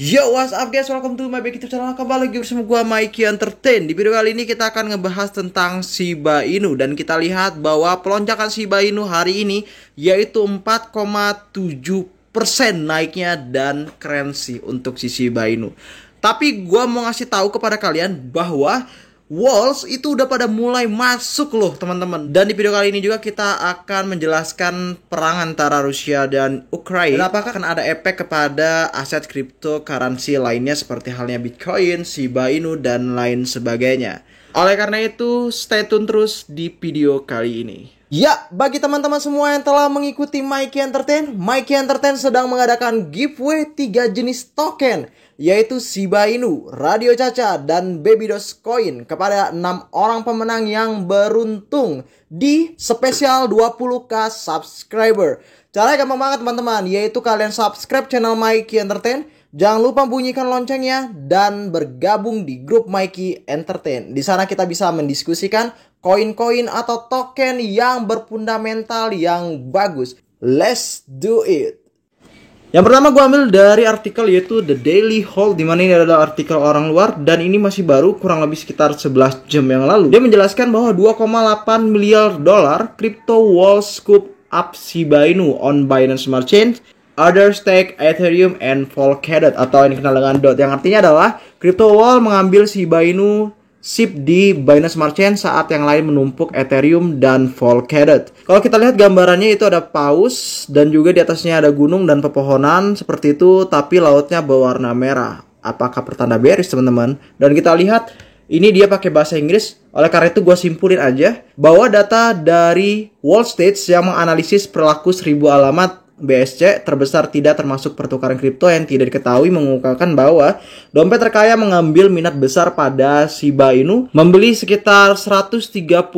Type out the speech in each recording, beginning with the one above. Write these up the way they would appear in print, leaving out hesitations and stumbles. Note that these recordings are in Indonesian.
Yo, what's up guys, welcome to my YouTube channel. Kembali lagi bersama gua Mikey Entertain. Di video kali ini kita akan ngebahas tentang Shiba Inu. Dan kita lihat bahwa pelonjakan Shiba Inu hari ini yaitu 4,7% naiknya. Dan keren sih untuk si Shiba Inu. Tapi gua mau ngasih tahu kepada kalian bahwa Walls itu udah pada mulai masuk loh teman-teman. Dan di video kali ini juga kita akan menjelaskan perang antara Rusia dan Ukraina. Dan apakah akan ada efek kepada aset cryptocurrency lainnya seperti halnya Bitcoin, Shiba Inu, dan lain sebagainya. Oleh karena itu, stay tune terus di video kali ini. Ya, bagi teman-teman semua yang telah mengikuti Mikey Entertain sedang mengadakan giveaway 3 jenis token, yaitu Shiba Inu, Radio Caca, dan Baby Dogecoin kepada 6 orang pemenang yang beruntung di spesial 20k subscriber. Caranya gampang banget teman-teman, yaitu kalian subscribe channel Mikey Entertain, jangan lupa bunyikan loncengnya, dan bergabung di grup Mikey Entertain. Di sana kita bisa mendiskusikan koin-koin atau token yang berfundamental yang bagus. Let's do it. Yang pertama gue ambil dari artikel yaitu The Daily Hold, dimana ini adalah artikel orang luar dan ini masih baru, kurang lebih sekitar 11 jam yang lalu. Dia menjelaskan bahwa 2,8 miliar dolar crypto walls scoop up Shiba Inu on Binance Smart Chain, Others take Ethereum and Polkadot, atau yang dikenal dengan DOT, yang artinya adalah crypto wall mengambil Shiba Inu SIP di Binance Smart Chain saat yang lain menumpuk Ethereum dan Polkadot. Kalau kita lihat gambarannya itu ada paus dan juga di atasnya ada gunung dan pepohonan seperti itu, tapi lautnya berwarna merah. Apakah pertanda bearish teman-teman? Dan kita lihat ini dia pakai bahasa Inggris. Oleh karena itu gue simpulin aja bahwa data dari Wall Street yang menganalisis perilaku 1000 alamat BSC terbesar tidak termasuk pertukaran kripto yang tidak diketahui mengungkapkan bahwa dompet terkaya mengambil minat besar pada Shiba Inu, membeli sekitar 139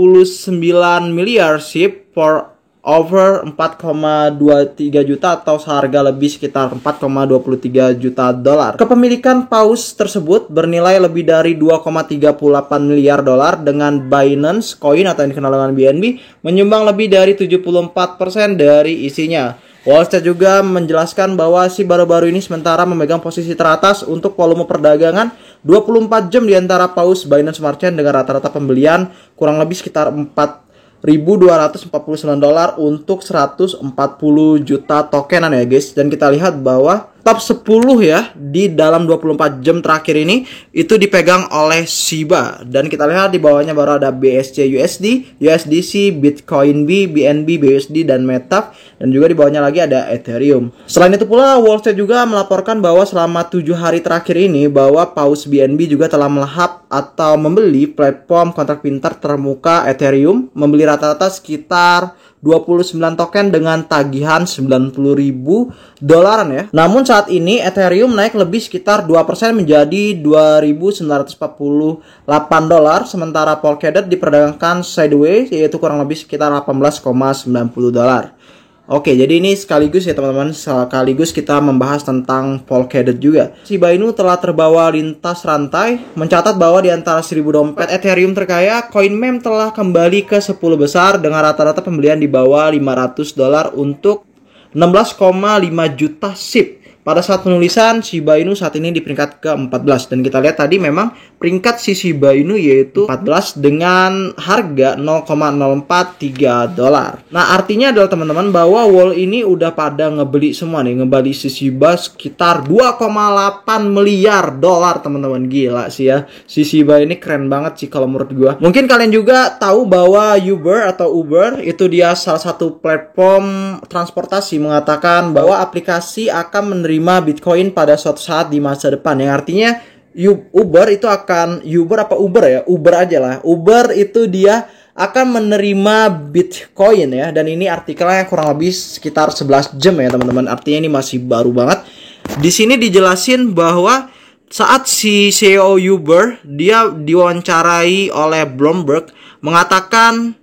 miliar SIP for over 4,23 juta atau seharga lebih sekitar 4,23 juta dolar. Kepemilikan paus tersebut bernilai lebih dari 2,38 miliar dolar dengan Binance Coin atau yang dikenal dengan BNB menyumbang lebih dari 74% dari isinya. Wall Street juga menjelaskan bahwa si baru-baru ini sementara memegang posisi teratas untuk volume perdagangan 24 jam di antara paus Binance Smart Chain dengan rata-rata pembelian kurang lebih sekitar 4.249 dolar untuk 140 juta tokenan ya guys. Dan kita lihat bahwa top 10 ya di dalam 24 jam terakhir ini itu dipegang oleh Shiba. Dan kita lihat di bawahnya baru ada BSC USD, USDC, Bitcoin B, BNB, BUSD, dan Metaf. Dan juga di bawahnya lagi ada Ethereum. Selain itu pula Wall Street juga melaporkan bahwa selama 7 hari terakhir ini bahwa paus BNB juga telah melahap atau membeli platform kontrak pintar termuka Ethereum, membeli rata-rata sekitar 29 token dengan tagihan 90.000 dolaran ya. Namun saat ini Ethereum naik lebih sekitar 2% menjadi 2.948 dolar, sementara Polkadot diperdagangkan sideways yaitu kurang lebih sekitar 18,90 dolar. Oke, jadi ini sekaligus ya teman-teman, sekaligus kita membahas tentang Polkadot juga. Shiba Inu telah terbawa lintas rantai, mencatat bahwa di antara 1000 dompet Ethereum terkaya, CoinMem telah kembali ke 10 besar dengan rata-rata pembelian di bawah 500 dolar untuk 16,5 juta SIP. Pada saat penulisan, Shiba Inu saat ini di peringkat ke-14. Dan kita lihat tadi memang peringkat si Shiba Inu yaitu 14 dengan harga 0,043 dolar. Nah artinya adalah teman-teman bahwa wall ini udah pada ngebeli semua nih. Ngebeli si Shiba sekitar 2,8 miliar dolar teman-teman. Gila sih ya. Si Shiba ini keren banget sih kalau menurut gua. Mungkin kalian juga tahu bahwa Uber itu dia salah satu platform transportasi mengatakan bahwa aplikasi akan menerima Bitcoin pada suatu saat di masa depan, yang artinya Uber itu akan Uber aja lah. Uber itu dia akan menerima Bitcoin ya. Dan ini artikelnya kurang lebih sekitar 11 jam ya teman-teman. Artinya ini masih baru banget. Di sini dijelasin bahwa saat si CEO Uber dia diwawancarai oleh Bloomberg mengatakan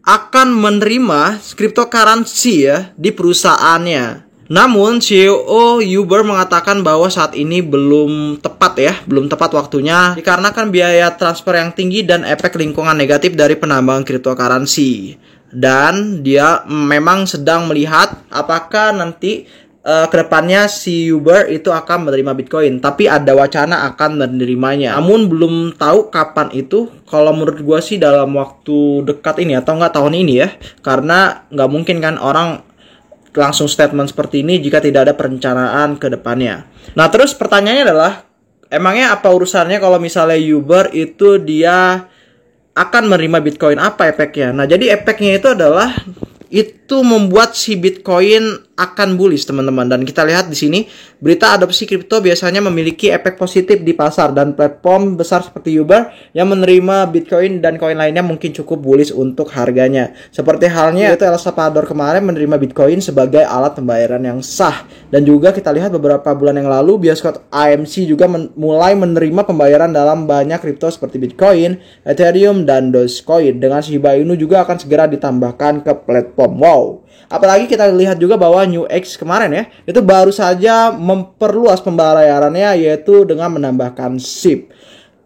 akan menerima cryptocurrency ya di perusahaannya. Namun CEO Uber mengatakan bahwa saat ini belum tepat waktunya dikarenakan biaya transfer yang tinggi dan efek lingkungan negatif dari penambangan cryptocurrency. Dan dia memang sedang melihat apakah nanti kedepannya si Uber itu akan menerima Bitcoin, tapi ada wacana akan menerimanya. Namun belum tahu kapan itu. Kalau menurut gua sih dalam waktu dekat ini atau enggak tahun ini ya, karena nggak mungkin kan orang langsung statement seperti ini jika tidak ada perencanaan ke depannya. Nah terus pertanyaannya adalah, emangnya apa urusannya kalau misalnya Uber itu dia akan menerima Bitcoin, apa efeknya? Nah jadi efeknya itu adalah itu membuat si Bitcoin akan bullish teman-teman. Dan kita lihat di sini berita adopsi kripto biasanya memiliki efek positif di pasar, dan platform besar seperti Uber yang menerima Bitcoin dan koin lainnya mungkin cukup bullish untuk harganya. Seperti halnya itu El Salvador kemarin menerima Bitcoin sebagai alat pembayaran yang sah. Dan juga kita lihat beberapa bulan yang lalu bioskop AMC juga mulai menerima pembayaran dalam banyak kripto seperti Bitcoin, Ethereum, dan Dogecoin. Dengan Shiba Inu juga akan segera ditambahkan ke platform. Wow. Apalagi kita lihat juga bahwa New X kemarin ya, itu baru saja memperluas pembayarannya yaitu dengan menambahkan SHIB.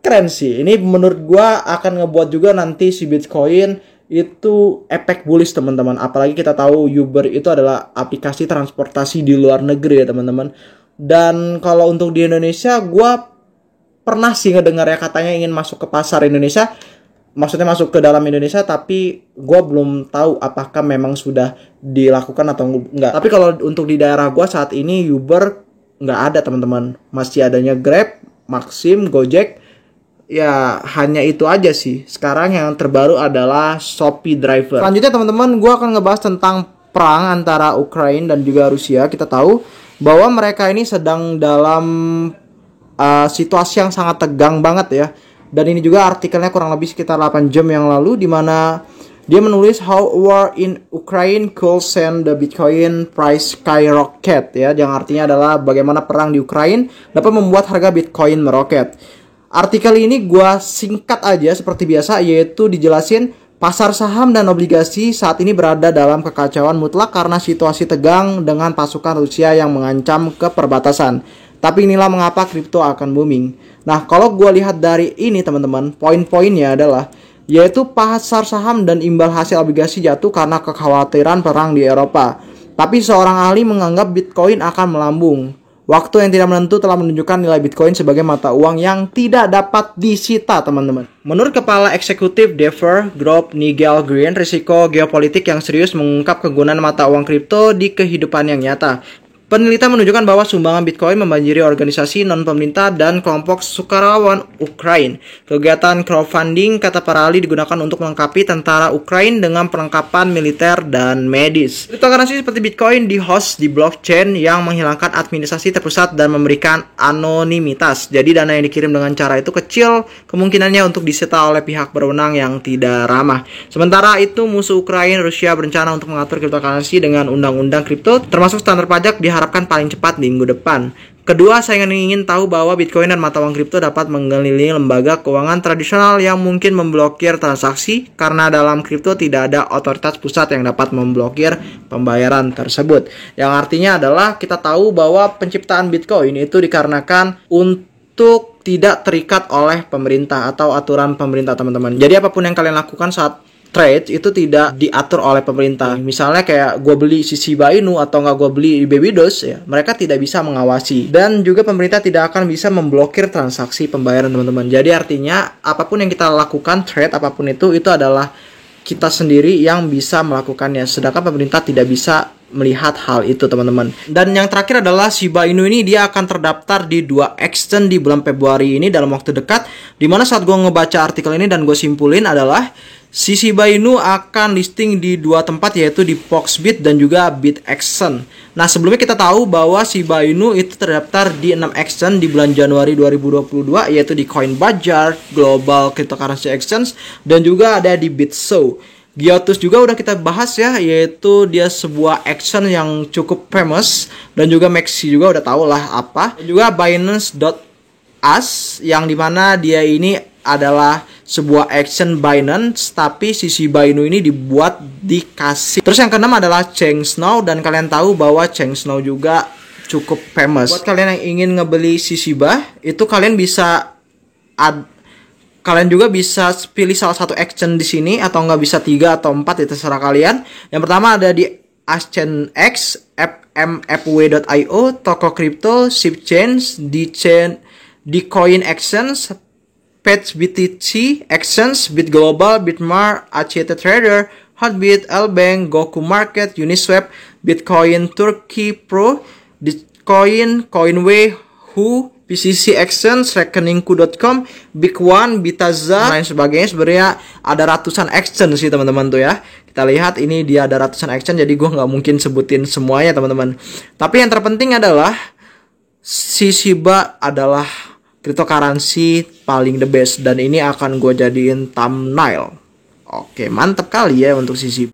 Keren sih. Ini menurut gua akan ngebuat juga nanti si Bitcoin itu efek bullish teman-teman. Apalagi kita tahu Uber itu adalah aplikasi transportasi di luar negeri ya teman-teman. Dan kalau untuk di Indonesia, gua pernah sih ngedengar ya katanya ingin masuk ke pasar Indonesia. Maksudnya masuk ke dalam Indonesia, tapi gue belum tahu apakah memang sudah dilakukan atau enggak. Tapi kalau untuk di daerah gue saat ini Uber nggak ada teman-teman. Masih adanya Grab, Maxim, Gojek. Ya hanya itu aja sih. Sekarang yang terbaru adalah Shopee Driver. Selanjutnya teman-teman, gue akan ngebahas tentang perang antara Ukraina dan juga Rusia. Kita tahu bahwa mereka ini sedang dalam situasi yang sangat tegang banget ya. Dan ini juga artikelnya kurang lebih sekitar 8 jam yang lalu, di mana dia menulis how war in Ukraine could send the Bitcoin price skyrocket ya, yang artinya adalah bagaimana perang di Ukraina dapat membuat harga Bitcoin meroket. Artikel ini gua singkat aja seperti biasa, yaitu dijelasin pasar saham dan obligasi saat ini berada dalam kekacauan mutlak karena situasi tegang dengan pasukan Rusia yang mengancam ke perbatasan. Tapi inilah mengapa kripto akan booming. Nah, kalau gue lihat dari ini teman-teman, poin-poinnya adalah yaitu pasar saham dan imbal hasil obligasi jatuh karena kekhawatiran perang di Eropa. Tapi seorang ahli menganggap Bitcoin akan melambung. Waktu yang tidak menentu telah menunjukkan nilai Bitcoin sebagai mata uang yang tidak dapat disita, teman-teman. Menurut Kepala Eksekutif Defer Group Nigel Green, risiko geopolitik yang serius mengungkap kegunaan mata uang kripto di kehidupan yang nyata. Penelitian menunjukkan bahwa sumbangan Bitcoin membanjiri organisasi non-pemerintah dan kelompok sukarelawan Ukraina. Kegiatan crowdfunding, kata para ahli, digunakan untuk melengkapi tentara Ukraina dengan perlengkapan militer dan medis. Kriptokurrensi seperti Bitcoin di-host di blockchain yang menghilangkan administrasi terpusat dan memberikan anonimitas. Jadi dana yang dikirim dengan cara itu kecil kemungkinannya untuk disita oleh pihak berwenang yang tidak ramah. Sementara itu, musuh Ukraina, Rusia, berencana untuk mengatur kriptokurrensi dengan undang-undang kripto, termasuk standar pajak diharapkan paling cepat di minggu depan. Kedua, saya ingin tahu bahwa Bitcoin dan mata uang kripto dapat mengelilingi lembaga keuangan tradisional yang mungkin memblokir transaksi karena dalam kripto tidak ada otoritas pusat yang dapat memblokir pembayaran tersebut. Yang artinya adalah kita tahu bahwa penciptaan Bitcoin itu dikarenakan untuk tidak terikat oleh pemerintah atau aturan pemerintah, teman-teman. Jadi apapun yang kalian lakukan saat trade itu tidak diatur oleh pemerintah. Misalnya kayak gue beli si Shiba Inu atau nggak gue beli di Babydos ya, mereka tidak bisa mengawasi, dan juga pemerintah tidak akan bisa memblokir transaksi pembayaran, teman-teman. Jadi artinya apapun yang kita lakukan, trade apapun itu adalah kita sendiri yang bisa melakukannya, sedangkan pemerintah tidak bisa melihat hal itu, teman-teman. Dan yang terakhir adalah Shiba Inu ini dia akan terdaftar di 2 exchange di bulan Februari ini dalam waktu dekat, dimana saat gue ngebaca artikel ini dan gue simpulin adalah si Shiba Inu akan listing di 2 tempat, yaitu di Foxbit dan juga BitExchange. Nah, sebelumnya kita tahu bahwa Shiba Inu itu terdaftar di 6 exchange di bulan Januari 2022, yaitu di Coinbazar, Global Cryptocurrency Exchange, dan juga ada di BitSow. Giotus juga udah kita bahas ya, yaitu dia sebuah exchange yang cukup famous, dan juga Maxi juga udah tahu lah apa. Dan juga Binance.us yang dimana dia ini adalah sebuah exchange Binance, tapi si Shiba Inu ini dibuat dikasih. Terus yang keenam adalah ChainSnow, dan kalian tahu bahwa ChainSnow juga cukup famous. Buat kalian yang ingin ngebeli si Shiba, itu kalian bisa kalian juga bisa pilih salah satu exchange di sini, atau nggak bisa 3 atau 4, itu terserah kalian. Yang pertama ada di AschainX, FMFW.io, Toko Crypto, ShipChain, Dcoin Exchange, Patch BTC, Exchange, BitGlobal, Bitmart, ACT Trader, Hotbit, Lbank, Goku Market, Uniswap, Bitcoin Turkey Pro, Bitcoin, Coinway, Who, PCC Exchange, Rekeningku.com, Big One, Bitaza, lain sebagainya. Sebenarnya ada ratusan exchange sih teman-teman tuh ya. Kita lihat ini dia ada ratusan exchange, jadi gue nggak mungkin sebutin semuanya teman-teman. Tapi yang terpenting adalah si Shiba adalah cryptocurrency paling the best, dan ini akan gue jadiin thumbnail. Oke, mantap kali ya untuk si Shiba.